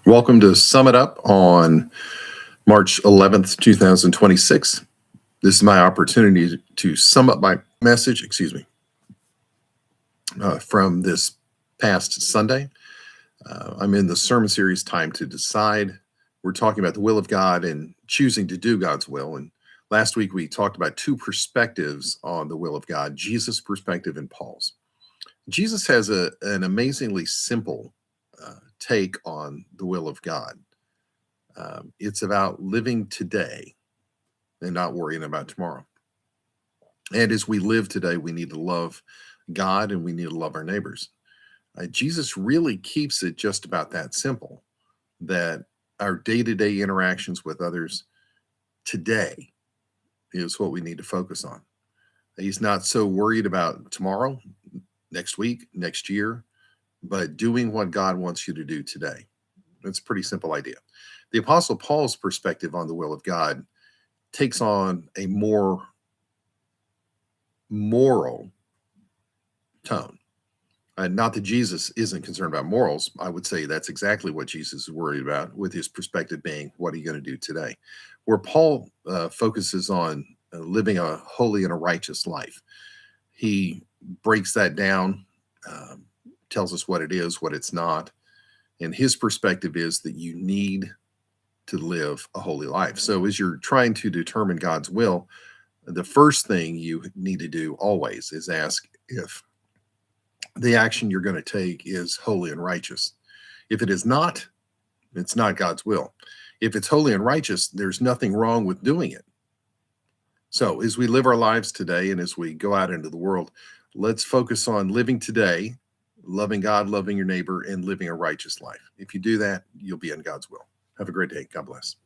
Welcome to Sum It Up on March 11th, 2026. This is my opportunity to sum up my message, from this past Sunday. I'm in the sermon series, Time to Decide. We're talking about the will of God and choosing to do God's will. And last week we talked about two perspectives on the will of God, Jesus' perspective and Paul's. Jesus has an amazingly simple take on the will of God. It's about living today and not worrying about tomorrow. And as we live today, we need to love God and we need to love our neighbors. Jesus really keeps it just about that simple, that our day to day interactions with others today is what we need to focus on. He's not so worried about tomorrow, next week, next year, but doing what God wants you to do today. It's a pretty simple idea. The Apostle Paul's perspective on the will of God takes on a more moral tone. Not that Jesus isn't concerned about morals. I would say that's exactly what Jesus is worried about, with his perspective being, what are you going to do today? Where Paul focuses on living a holy and a righteous life. He breaks that down, tells us what it is, what it's not. And his perspective is that you need to live a holy life. So as you're trying to determine God's will, the first thing you need to do always is ask if the action you're going to take is holy and righteous. If it is not, it's not God's will. If it's holy and righteous, there's nothing wrong with doing it. So as we live our lives today and as we go out into the world, let's focus on living today, loving God, loving your neighbor, and living a righteous life. If you do that, you'll be in God's will. Have a great day. God bless.